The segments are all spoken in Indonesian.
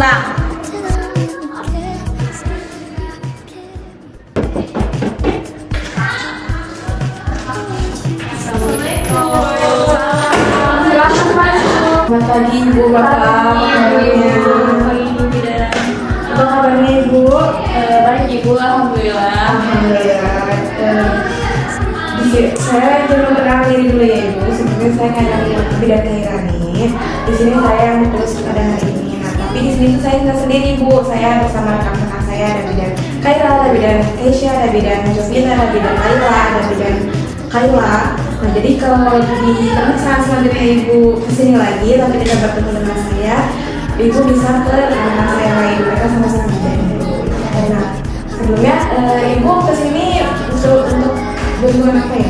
pulang. Selamat pagi Ibu, Bapak. Apa kabarnya Ibu? Baik Ibu, alhamdulillah. Saya coba perkenalkan diri dulu ya Ibu. Sebenarnya saya kayak Bidang Irani. Di sini saya yang terus pada hari ini. Nah, tapi di sini tuh saya nggak sendiri Ibu. Saya bersama rekan-rekan saya, ada Bidan Kaira, ada Bidan Keisha, ada Bidan Jovina, ada Bidan Kaila, ada Bidan Kaila. Nah, jadi kalau di pemeriksaan selanjutnya Ibu kesini lagi, tapi tidak bertemu dengan saya, Ibu bisa ke rekan-rekan saya lain. Mereka sama-sama bidan. Nah, sebelumnya Ibu kesini untuk tujuan apa ya?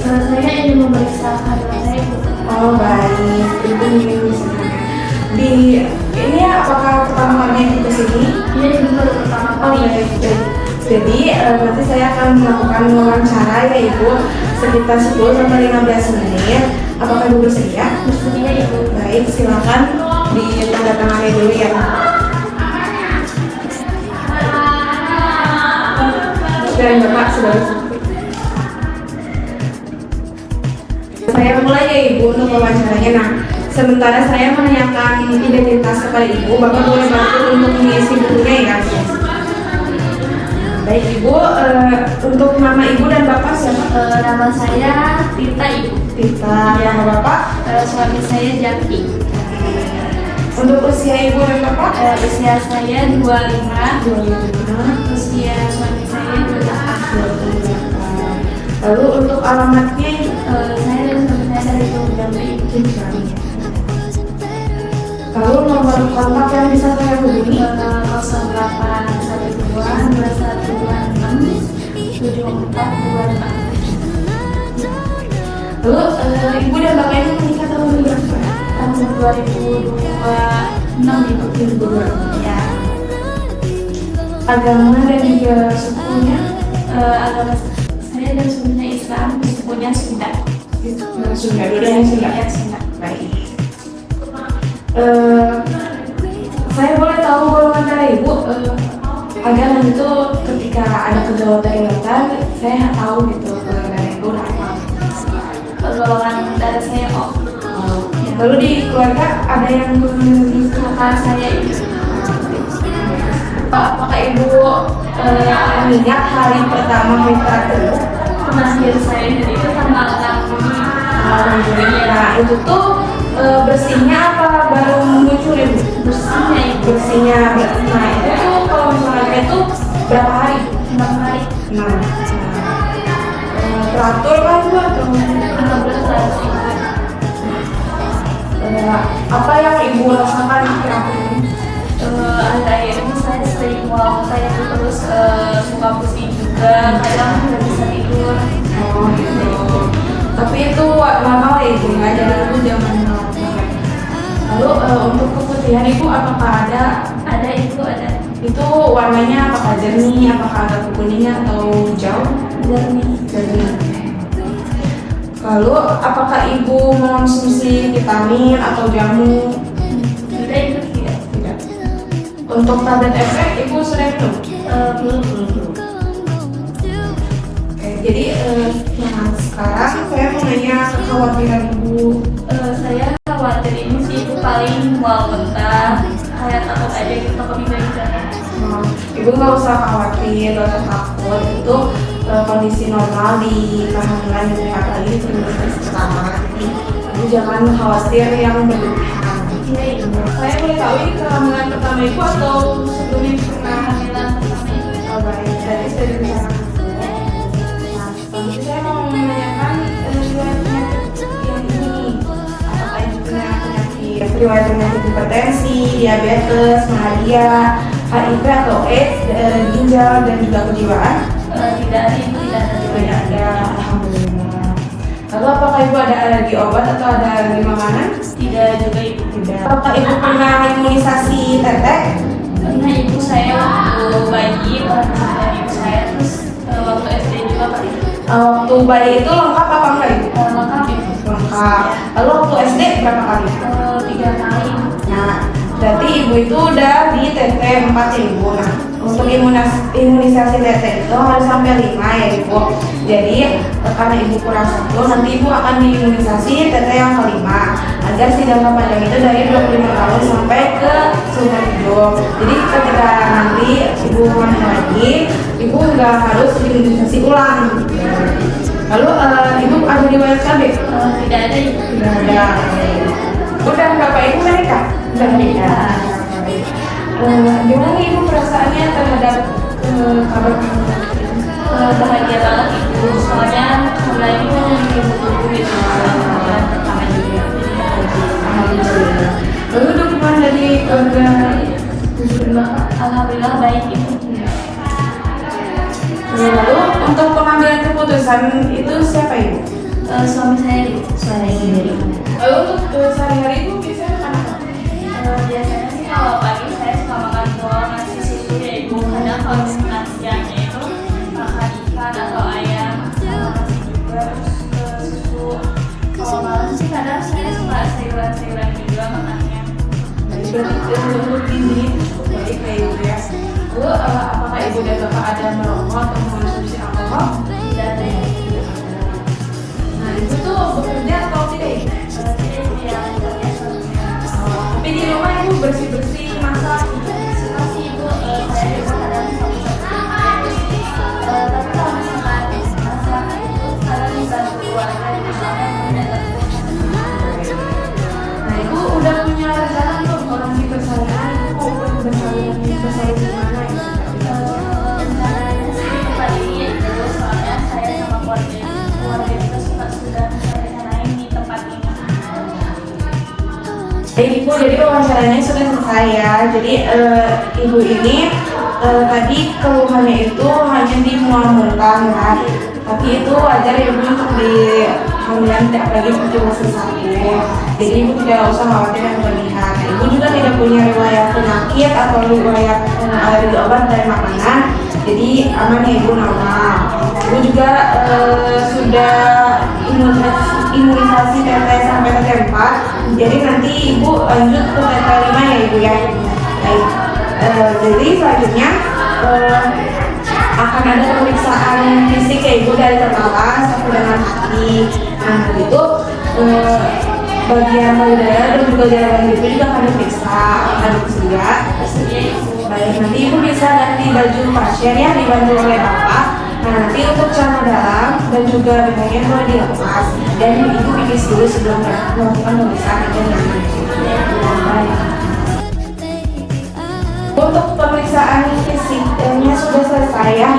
Saya ingin memeriksa kandungan saya Ibu. Oh baik, Ibu ingin bisa. Di ini apakah pertama kalinya Ibu kesini? Iya Ibu, baru pertama kali. Jadi nanti saya akan melakukan wawancara ya Ibu sekitar 10-15 menit. Apakah Ibu bersedia? Bersedia Ibu. Baik, silakan ditandatangani dulu ya. Dan Bapak sudah bersedia. Saya mulai ya Ibu untuk wawancaranya. Nah, sementara saya menanyakan identitas kepada Ibu, Bapak boleh bantu untuk mengisi bukunya ya. Baik Ibu, untuk nama Ibu dan Bapak siapa? Nama saya Tita Ibu. Tita. Nama Bapak? Suami saya Jaki. Untuk usia Ibu dan Bapak? Usia saya 25. 25. Usia suami saya 28. Lalu untuk alamatnya Saya dan suami saya dari Jambi. Lalu nomor kontak yang bisa saya hubungi? 0812-2126-7426. Lalu Ibu dan Bapak ini menikah tahun berapa? Tahun 2026 Ibu. Ya. Agama dan juga sukunya? Agama saya dan suaminya Islam, sukunya Sunda. Sunda, dua-duanya Sunda. Ya, Sunda. Baik. Saya boleh tahu golongan darah Ibu agar nanti tuh ketika ada kegiatan saya tahu gitu golongan darah Ibu apa. Golongan darah saya O. Lalu di keluarga ada yang Kakak saya Ibu. apakah Ibu ingat hari pertama hari terakhir? Lahir saya jadi itu tanggal 6 Juni. Nah itu tuh bersihnya apa baru muncul Ibu? Bersihnya Ibu. Bersihnya. Nah itu tuh kalau misalnya itu berapa hari? 6 hari. Nah, teratur kan Bu atau 15 hari Ibu. apa yang Ibu rasakan akhir-akhir ini? Akhir-akhir ini saya sering mual saya terus suka pusing juga, kadang nggak bisa tidur. Oh gitu. Tapi itu normal ya Ibu, nggak ada lalu jangan normal. Lalu untuk keputihan Ibu apakah ada? Ada Ibu, ada. Itu warnanya apakah jernih, apakah agak kekuningnya atau hijau? Jernih. Lalu apakah Ibu mengonsumsi vitamin atau jamu? Sudah Ibu, tidak. Tidak. Untuk tablet efek Ibu sudah minum? Belum. Oke, jadi nah sekarang saya mau nanya kekhawatiran Ibu. Saya khawatir ini sih Ibu paling mual mentah, kayak takut aja gitu kebingungan. Ibu nggak usah khawatir, nggak usah takut. Itu kondisi normal di kehamilan gitu ya, apalagi di trimester pertama. Jadi Ibu jangan khawatir yang berlebihan. Iya Ibu. Saya boleh tahu ini kehamilan pertama Ibu atau sebelumnya pernah Kehamilan pertama Ibu. Oh baik, dari saya bicara. Nah, selanjutnya saya mau menanyakan riwayat penyakit yang ini. Apakah Ibu punya penyakit riwayat penyakit hipertensi, diabetes, malaria, HIV atau AIDS, ginjal dan juga kejiwaan? Tidak ada Ibu, tidak ada. Tidak ada, alhamdulillah. Lalu apakah Ibu ada alergi obat atau ada alergi makanan? Tidak juga Ibu. Tidak. Apakah Ibu pernah imunisasi tetek? Karena ibu saya waktu bayi orang tua ibu saya terus waktu SD juga Pak. Waktu bayi itu lengkap apa enggak Ibu? Lengkap Ibu. Lengkap. Lalu waktu SD berapa kali? 3 kali. Nah, Berarti ibu itu udah di TT 4 ya ibu. Nah, untuk imunisasi TT itu harus sampai 5 ya ibu. Jadi karena ibu kurang 1, nanti ibu akan diimunisasi TT yang kelima agar si jangka panjang itu dari 25 tahun sampai ke seumur hidup. Jadi ketika nanti ibu hamil lagi, ibu nggak harus diimunisasi ulang. Lalu ibu ada riwayat KB? Tidak ada ibu. Tidak ada. Udah berapa ibu menikah? Udah menikah. Gimana nih ibu perasaannya terhadap kabar kamu? Bahagia banget ibu, soalnya mulai itu ibu tunggu itu bulan pertama juga. Alhamdulillah. Lalu dukungan dari keluarga ibu dan bapak? Alhamdulillah baik ibu. Lalu untuk pengambilan keputusan itu siapa ibu? Suami saya ibu, saya sendiri. Lalu untuk sehari-hari ibu biasanya makan apa? Biasanya sih kalau pagi saya suka makan telur nasi susu ya ibu. Kadang kalau misalnya siangnya itu makan ikan atau ayam, nasi juga, terus susu. Kalau malam sih kadang saya suka sayuran-sayuran juga makannya. Berarti untuk ini cukup baik ya ibu ya. Lalu apakah ibu dan bapak ada merokok atau mengkonsumsi alkohol? Tidak ada ya. Nah ibu tuh bekerja atau tidak ibu? Tidak ibu yang kerja suaminya. Tapi di rumah ibu bersih-bersih, masak. Suka sih ibu, saya juga kadang tapi kalau misalkan masak itu kadang dibantu keluarga di sana Nah ibu udah punya rencana untuk orang di persalinan, ibu mau bersalin di mana ya? rencananya sih tempat ini ya ibu, soalnya saya sama keluarga kita sudah saya rencanain di tempat ini. Ibu, jadi wawancaranya sudah selesai ya. Jadi ibu ini tadi keluhannya itu hanya di mual muntah ya. Tapi itu wajar ibu untuk di hamilan tidak lagi cuma sesaat. Jadi ibu tidak usah khawatir dan berlebihan. Ibu juga tidak punya riwayat penyakit atau riwayat alergi obat dari makanan. Jadi aman ya ibu, normal. Ibu juga sudah imunisasi TT sampai TT 4. Jadi nanti ibu lanjut ke TT 5 ya ibu ya. Baik. Jadi selanjutnya akan ada pemeriksaan fisik ya ibu dari kepala sampai dengan kaki. Nah itu bagian payudara dan juga jalan ibu juga akan diperiksa. Akan bersedia. Baik, nanti ibu bisa ganti baju pasien ya, dibantu oleh bapak. Nah nanti untuk celana dalam dan juga bagian boleh dilepas dan ibu pipis dulu sebelum melakukan pemeriksaan dan baik. Untuk pemeriksaan fisiknya sudah selesai ya,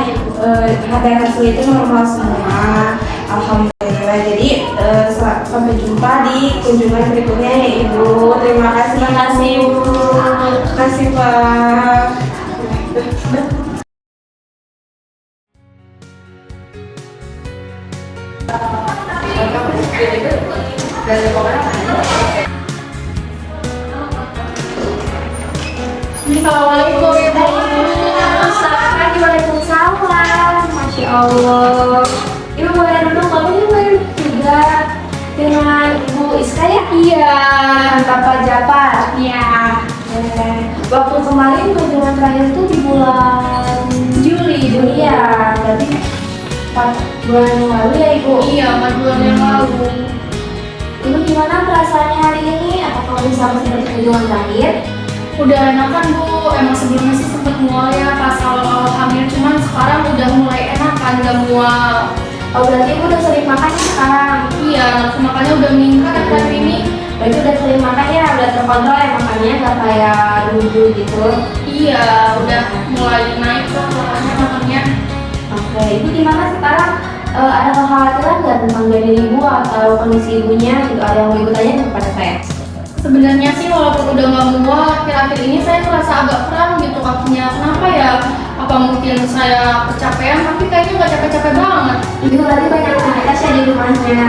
dan hasil itu normal semua. Alhamdulillah. Jadi sampai jumpa di kunjungan berikutnya ya ibu. Terima kasih. Terima kasih ibu. Terima kasih pak. Assalamualaikum ibu. Selamat pagi. Waalaikumsalam. Masya Allah. Ibu boleh duduk, kamu ini boleh duduk juga dengan Ibu Iska ya? Iya. Bapak Japar. Iya. Waktu kemarin kunjungan terakhir tuh di bulan Juli ya. Berarti 4 bulan yang lalu ya ibu? Iya, 4 bulan yang lalu. Ibu gimana perasaannya hari ini? Apakah bisa seperti kunjungan terakhir? Udah enakan bu, emang sebelumnya sih sempet mual ya pas awal-awal hamil, cuman sekarang udah mulai enakan, gak mual. Oh berarti ibu udah sering makan ya sekarang? Iya, nafsu makannya udah meningkat hari ini. Berarti udah sering makan ya, udah terkontrol ya makannya, gak kayak dulu gitu? Iya, udah mulai naik lah makannya. Oke, ibu gimana sekarang? Ada kekhawatiran nggak tentang badan ibu atau kondisi ibunya? Gitu, ada yang mau ibu tanya kepada saya? Sebenarnya sih walaupun udah gak mual, akhir-akhir ini saya merasa agak kram gitu kakinya. Kenapa ya? Apa mungkin saya kecapean, tapi kayaknya gak capek-capek banget. Ibu berarti banyak aktivitas ya di rumahnya?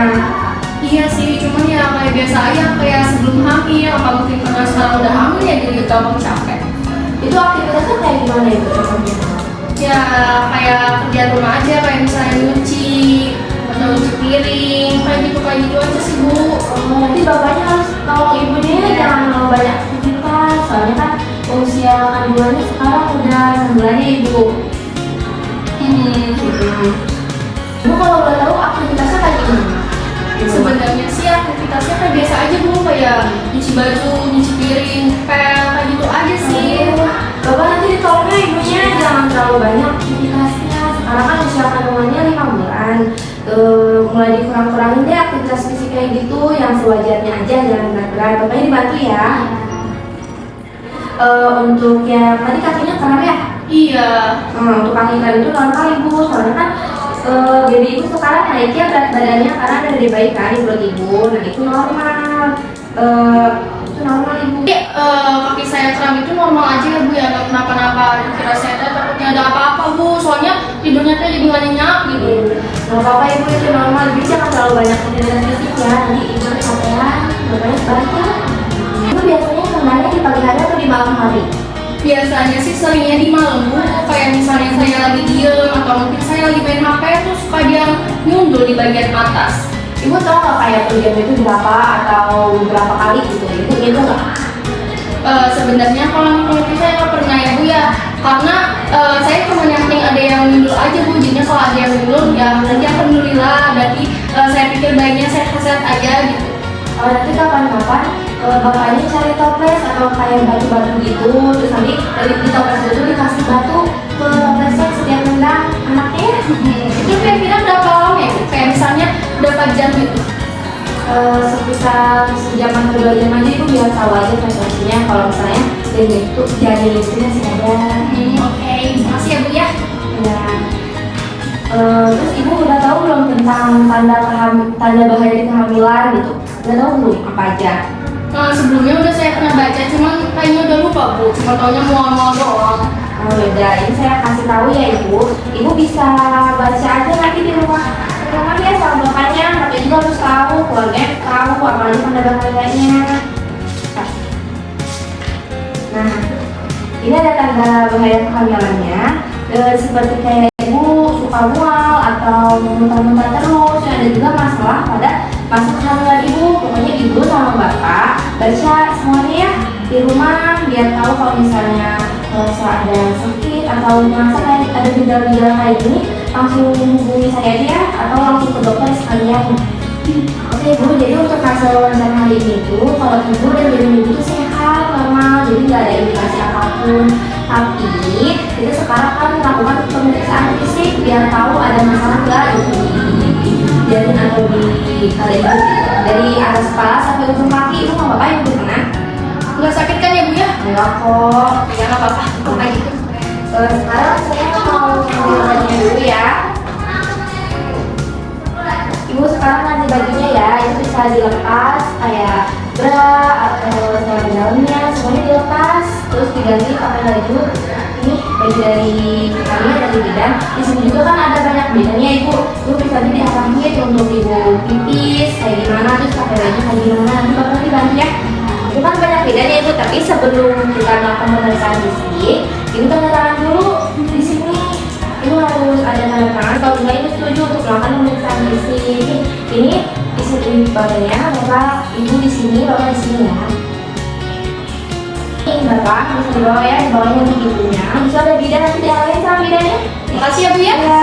Iya sih, cuman ya kayak biasa aja, kayak sebelum hamil. Apa mungkin karena sekarang udah hamil ya jadi gampang capek. Itu aktivitasnya kayak gimana ibu contohnya? Ya kayak kerjaan rumah aja, kayak misalnya nyuci atau nyuci piring, kayak gitu aja sih bu. Oh, nanti bapaknya harus tolong ibunya ya, jangan terlalu banyak aktivitas. soalnya kan usia kandungannya sekarang udah 6 bulan ya Ibu. Ibu kalau boleh tahu aktivitasnya kayak gimana? Sebenarnya sih aktivitasnya kayak biasa aja Bu, kayak nyuci baju, nyuci piring, pel, kayak gitu aja sih. Bapak nanti ditolongnya ibunya jangan terlalu banyak aktivitasnya. Sekarang kan usia kandungannya 5 bulan. Mulai dikurang-kurangin deh aktivitas fisik kayak gitu, yang sewajarnya aja, jangan berat-berat. Bapaknya dibantu ya. Untuk yang tadi kakinya kram ya? Iya. Untuk kaki kram itu normal Ibu, soalnya kan baby ibu sekarang naiknya berat badannya karena ada dari bayi kan di perut ibu, nah itu normal. Itu normal Ibu. Kaki saya kram itu normal aja ya Bu ya, nggak kenapa-napa. Kira saya takutnya ada apa-apa Bu, soalnya tidurnya tuh jadi nggak nyenyak gitu. Nggak apa-apa Ibu, itu normal. Jadi jangan terlalu banyak aktivitas fisik ya, nanti ibu kecapean, bapaknya baca. Ibu biasanya sebenarnya di pagi hari atau di malam hari? Biasanya sih seringnya di malam Bu, kayak misalnya saya lagi diem atau mungkin saya lagi main HP terus suka dia nyundul di bagian atas. Ibu tahu nggak kayak per jam itu berapa atau berapa kali gitu? Ibu itu nggak? Sebenarnya kalau itu saya nggak pernah ya Bu ya, karena saya cuma yang penting ada yang nyundul aja Bu, jadinya kalau ada yang nyundul ya nanti alhamdulillah, berarti saya pikir bayinya sehat-sehat aja gitu. Nanti kapan-kapan bapaknya cari toples atau kayak batu-batu gitu, terus nanti di toples itu dikasih batu ke toplesnya setiap nendang anaknya. Itu kira-kira berapa lama ya Bu? Kayak misalnya berapa jam gitu? Sekitar sejam atau 2 jam aja Ibu biar tahu aja frekuensinya. Kalau misalnya janin itu masih ada. Oke, makasih ya Bu ya. Ya. Terus Ibu udah tahu belum tentang tanda bahaya kehamilan gitu? Udah tahu belum apa aja? Sebelumnya udah saya pernah baca, cuman kayaknya udah lupa Bu, cuma taunya mual-mual doang. Oh yaudah, ini saya kasih tahu ya Ibu. Ibu bisa baca aja nanti di rumah ya sama bapaknya. Bapaknya juga harus tahu, keluarganya tahu, apalagi tanda bahayanya. Nah, ini ada tanda bahaya kehamilannya. Seperti kayak Ibu suka mual atau muntah-muntah terus. Ada juga masalah pada masa kehamilan Ibu. Pokoknya Ibu sama Bapak baca semuanya ya di rumah biar tahu kalau misalnya ada sakit atau merasa kayak ada gejala-gejala kayak gini, langsung hubungi saya aja ya, atau langsung ke dokter sekalian. Oke Bu, jadi untuk hasil wawancara hari ini tuh kalau Ibu dan baby Ibu tuh sehat, normal, jadi nggak ada indikasi apapun. Tapi kita sekarang kan melakukan pemeriksaan fisik biar tahu ada masalah nggak gitu di janin atau di kali Ibu. Dari atas kepala sampai ujung kaki itu nggak apa-apa ya Bu kena? Nggak sakit kan ya Bu ya? Enggak kok. Ya nggak apa-apa, kok kayak gitu. Sekarang saya mau ngambil bajunya dulu ya. Ibu sekarang ganti bajunya ya, itu bisa dilepas kayak bra atau celana dalamnya semuanya dilepas, terus diganti pakai baju ini baju dari kami dari bidan. Di sini juga kan ada banyak bidannya Ibu. Ibu bisa diarahin untuk Ibu pipis kayak gimana, terus pakai baju kayak gimana. Nanti Bapak dibantu ya. Itu kan banyak bedanya Ibu, tapi sebelum kita melakukan pemeriksaan fisik, Ibu tanda tangan dulu di sini. Ibu harus ada tanda tangan kalau juga Ibu setuju untuk melakukan pemeriksaan fisik. Ini isi badannya, Bapak Ibu di sini, Bapak di sini ya. Ini Bapak bisa dibawa ya, dibawanya untuk ibunya. Bisa ada bidan, nanti diarahin sama bidannya. Makasih ya Bu ya. Ya.